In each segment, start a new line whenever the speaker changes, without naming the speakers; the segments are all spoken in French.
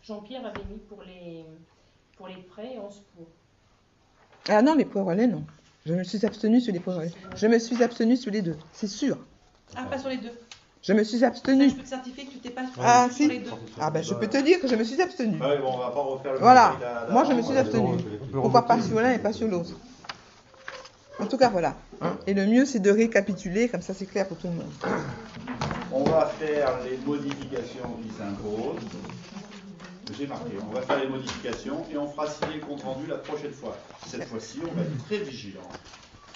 Jean-Pierre avait mis pour les frais 11 pour.
Ah non, les poires au lait, non. Je me suis abstenue sur les poires au lait. Je me suis abstenue sur les deux, c'est sûr.
Ah, pas sur les deux.
Je me suis
Ça,
abstenue.
je peux te certifier que tu t'es pas
Ah,
sur
si.
les deux.
Ah, ben je peux te dire que je me suis abstenue.
Ouais, bon, on va pas refaire le
Voilà.
conseil d'avant.
Moi, je me suis abstenue. Pourquoi pas sur l'un et pas sur l'autre? En tout cas, voilà. Hein. Et le mieux, c'est de récapituler, comme ça, c'est clair pour tout le monde.
On va faire les modifications qui s'imposent. J'ai marqué, on va faire les modifications et on fera signer le compte rendu la prochaine fois. Cette fois-ci, on va être très vigilant.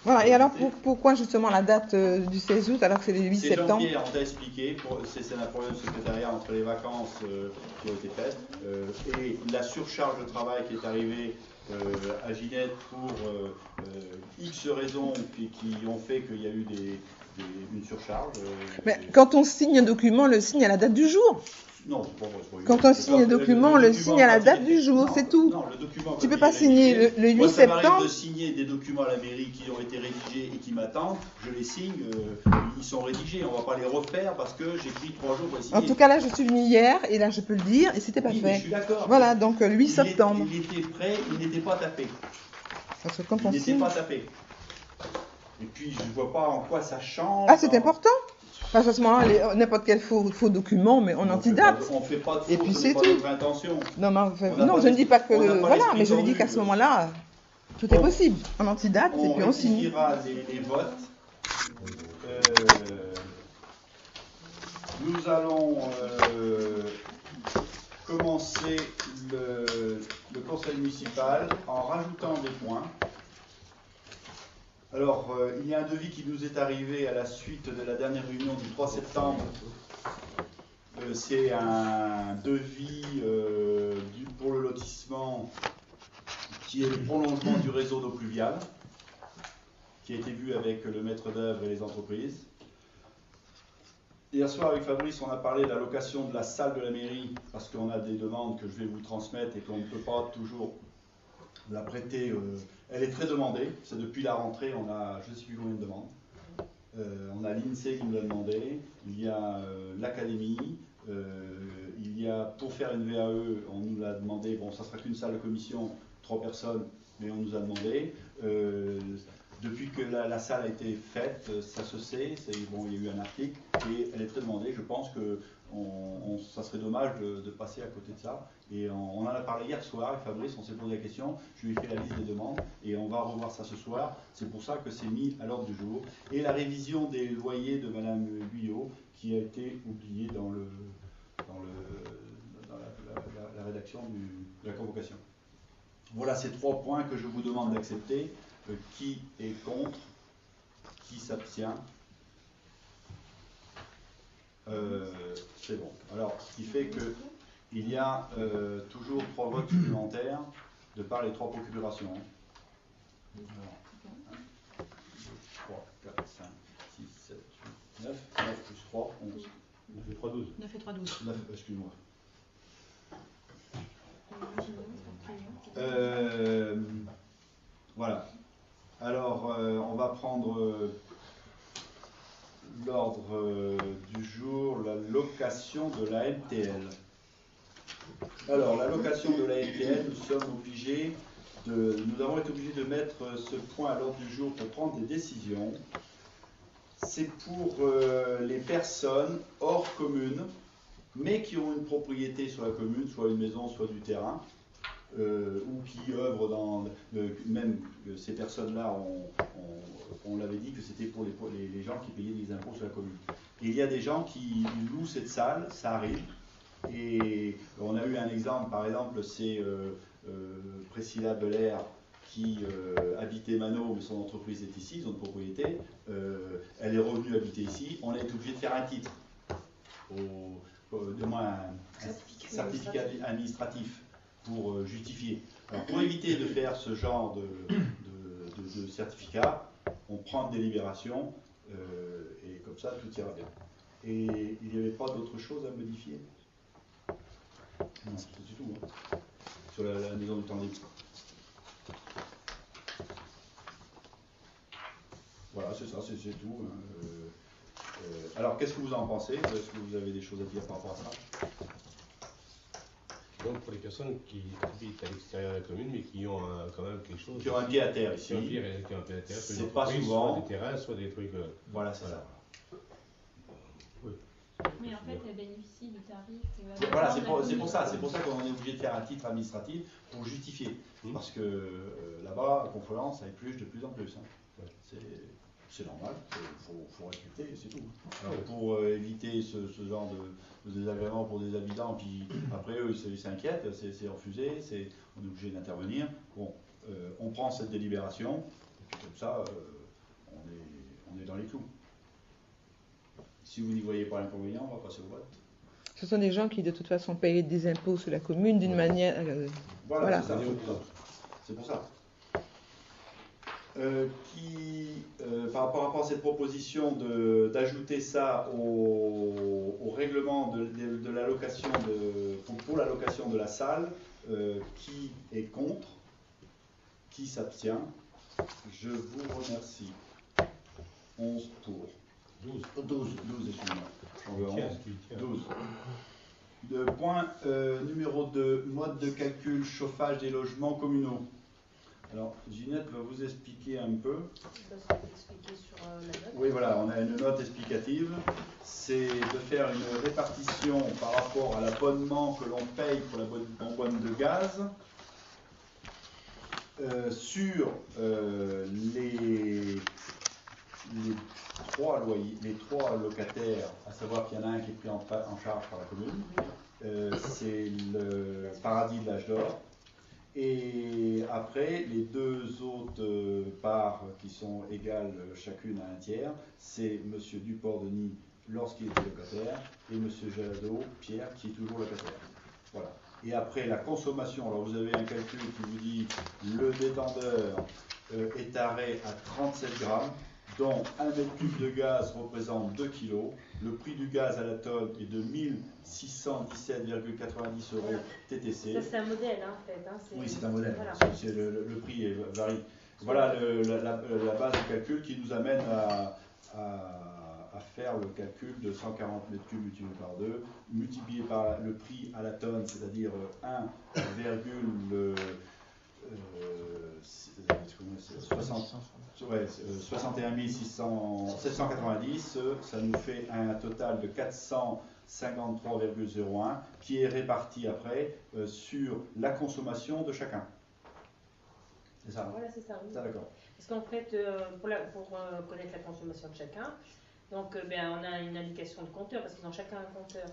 Voilà, et alors pourquoi justement la date du 16 août alors que c'est le 8 septembre?
C'est Jean-Pierre, on t'a expliqué, c'est un problème de secrétariat entre les vacances qui ont été faites et la surcharge de travail qui est arrivée à Ginette pour X raisons qui ont fait qu'il y a eu une surcharge.
Mais quand on signe un document, on le signe à la date du jour.
Non, c'est pas vrai.
Quand on signe un document, on le signe à la date du jour, c'est tout.
Non, le document.
Tu peux pas signer le 8 septembre.
Ça m'arrive de signer des documents à la mairie qui ont été rédigés et qui m'attendent. Je les signe, ils sont rédigés. On va pas les refaire parce que j'ai pris 3 jours pour les signer.
En tout cas, là, je suis venue hier et là, je peux le dire et c'était pas
oui,
fait.
Je suis d'accord.
Voilà, donc le 8 septembre.
Il était prêt, il n'était pas tapé.
Parce que quand
il
on
n'était
signe.
pas tapé. Et puis, je ne vois pas en quoi ça change.
Ah, c'est important. Parce qu'à ce moment-là, n'importe quel faux document, mais on antidate.
On ne fait pas de
et puis c'est tout.
Intention.
Non, je ne dis pas que. Voilà, mais je dis qu'à ce moment-là, tout est possible. On antidate et puis on signe.
On rectifiera les votes. Nous allons commencer le conseil municipal en rajoutant des points. Alors, il y a un devis qui nous est arrivé à la suite de la dernière réunion du 3 septembre. C'est un devis pour le lotissement qui est le prolongement du réseau d'eau pluviale, qui a été vu avec le maître d'œuvre et les entreprises. Hier soir, avec Fabrice, on a parlé de la location de la salle de la mairie, parce qu'on a des demandes que je vais vous transmettre et qu'on ne peut pas toujours la prêter. Elle est très demandée. C'est depuis la rentrée, on a je ne sais plus combien de demandes. On a l'INSEE qui nous l'a demandé. Il y a l'académie. Il y a, pour faire une VAE, on nous l'a demandé. Bon, ça ne sera qu'une salle de commission, 3 personnes, mais on nous a demandé. Depuis que la salle a été faite, ça se sait. Bon, il y a eu un article et elle est très demandée. Je pense que ça serait dommage de passer à côté de ça. Et on en a parlé hier soir avec Fabrice, on s'est posé la question, je lui ai fait la liste des demandes et on va revoir ça ce soir. C'est pour ça que c'est mis à l'ordre du jour. Et la révision des loyers de Madame Guyot qui a été oubliée dans la rédaction de la convocation. Voilà ces 3 points que je vous demande d'accepter. Qui est contre? Qui s'abstient? C'est bon. Alors, ce qui fait qu'il y a toujours 3 votes supplémentaires de par les 3 procurations. Alors, 1, 2, 3, 4, 5, 6, 7, 8, 9. 9 plus 3, 11.
9 et 3, 12.
9 et 3, 12.
9, excuse-moi. Voilà. Alors, on va prendre l'ordre du jour, la location de la MTL. Alors, la location de la MTL, nous avons été obligés de mettre ce point à l'ordre du jour pour prendre des décisions. C'est pour les personnes hors commune, mais qui ont une propriété sur la commune, soit une maison, soit du terrain. Ou qui œuvrent dans même ces personnes-là, on l'avait dit que c'était pour les gens qui payaient des impôts sur la commune. Et il y a des gens qui louent cette salle, ça arrive. Et on a eu un exemple, par exemple, c'est Priscilla Belair qui habitait Mano, mais son entreprise est ici, son propriété. Elle est revenue habiter ici. On a été obligé de faire un titre, de moins un certificat administratif. Pour justifier. Alors, pour éviter de faire ce genre de certificat, on prend une délibération et comme ça tout ira bien. Et il n'y avait pas d'autre chose à modifier? Non, c'est du tout. Hein. Sur la maison du temps libre. Voilà, c'est ça, c'est tout. Alors, qu'est-ce que vous en pensez? Est-ce que vous avez des choses à dire par rapport à ça?
Donc pour les personnes qui habitent à l'extérieur de la commune, mais qui ont quand même quelque chose.
Qui ont un pied à terre ici.
Qui ont un pied à terre,
C'est pas souvent.
Soit des terrasses, soit des trucs.
Voilà, c'est ça.
Oui.
Mais en fait, elle bénéficie du tarif.
Voilà, c'est pour ça qu'on est obligé de faire un titre administratif pour justifier. Parce que là-bas, à Conflans, ça épluche de plus en plus. Hein. C'est normal, il faut respecter, c'est tout. Alors, pour éviter ce genre de désagrément pour des habitants, puis après eux ils s'inquiètent, c'est refusé, on est obligé d'intervenir. Bon, on prend cette délibération, et puis comme ça, on est dans les clous. Si vous n'y voyez pas l'inconvénient, on va passer au vote.
Ce sont des gens qui de toute façon payent des impôts sur la commune d'une manière...
Voilà. C'est pour ça. Par rapport à cette proposition d'ajouter ça au règlement de l'allocation pour l'allocation de la salle, qui est contre, qui s'abstient, je vous remercie. 11 pour. 12, excusez-moi. 12. Le point numéro 2, mode de calcul chauffage des logements communaux. Alors, Ginette va vous expliquer un peu.
Expliquer sur la note.
Oui, voilà, on a une note explicative. C'est de faire une répartition par rapport à l'abonnement que l'on paye pour la bonbonne de gaz sur les trois locataires, à savoir qu'il y en a un qui est pris en charge par la commune. C'est le Paradis de l'Âge d'Or. Et après, les deux autres parts qui sont égales chacune à un tiers, c'est M. Duport-Denis lorsqu'il était locataire et M. Jadot, Pierre, qui est toujours locataire. Voilà. Et après, la consommation, alors vous avez un calcul qui vous dit le détendeur est arrêt à 37 grammes, dont 1 mètre cube de gaz représente 2 kg. Le prix du gaz à la tonne est de 1617,90 € TTC.
Ça, c'est un modèle, hein, en fait. Hein,
oui, c'est un modèle.
Voilà.
Le prix varie. Voilà la base de calcul qui nous amène à faire le calcul de 140 mètres cubes multiplié par 2, multiplié par le prix à la tonne, c'est-à-dire 61 790, ça nous fait un total de 453,01 qui est réparti après sur la consommation de chacun. C'est ça?
Voilà, c'est ça. Oui.
Ça, d'accord.
Parce qu'en fait, pour connaître la consommation de chacun, donc on a une indication de compteur parce qu'ils ont chacun un compteur.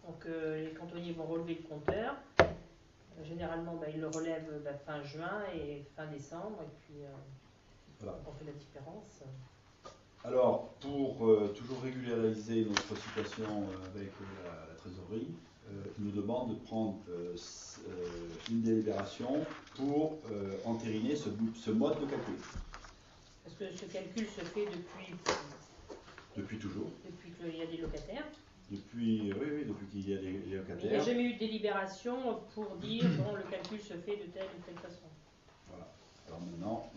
Donc les cantonniers vont relever le compteur. Généralement, ils le relèvent fin juin et fin décembre, et puis voilà. On fait la différence.
Alors, pour toujours régulariser notre situation avec la trésorerie, il nous demande de prendre une délibération pour entériner ce mode de calcul.
Parce que ce calcul se fait
depuis toujours.
Depuis qu'il y a des locataires.
Oui, depuis qu'il y a des locataires.
Mais il n'y a jamais eu de délibération pour dire bon, le calcul se fait de telle ou telle façon.
Voilà. Alors maintenant,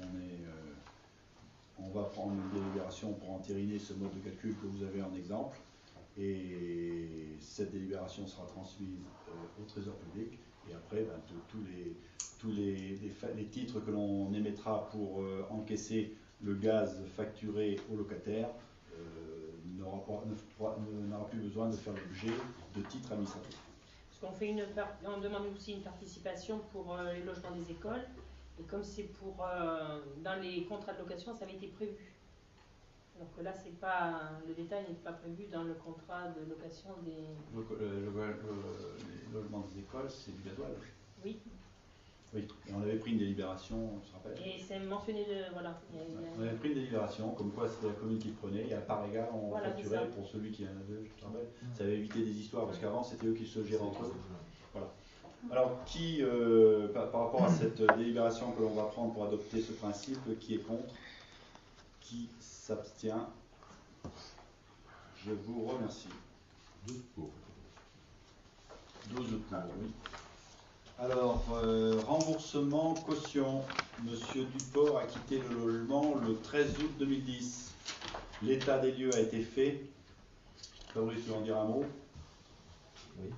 on va prendre une délibération pour entériner ce mode de calcul que vous avez en exemple. Et cette délibération sera transmise au Trésor public. Et après, tous les titres que l'on émettra pour encaisser le gaz facturé aux locataires n'aura plus besoin de faire l'objet de titres administratifs.
Parce qu'on on demande aussi une participation pour les logements des écoles. Et comme c'est dans les contrats de location, ça avait été prévu. Donc là, le détail n'est pas prévu dans le contrat de location des...
Les logements des écoles, c'est du gasoil.
Oui.
Oui, et on avait pris une délibération, on se rappelle.
Et c'est mentionné voilà.
On avait pris une délibération, comme quoi c'était la commune qui le prenait, et à part égale, on facturait pour celui qui en a deux, je te rappelle. Ça avait évité des histoires, parce qu'avant, c'était eux qui se géraient entre eux. Voilà. Alors, par rapport à cette délibération que l'on va prendre pour adopter ce principe, qui est contre? Qui s'abstient? Je vous remercie.
12 pour.
12 pour, oui. Alors, remboursement, caution. Monsieur Duport a quitté le logement le 13 août 2010. L'état des lieux a été fait. Fabrice, tu veux en dire un mot?
Oui.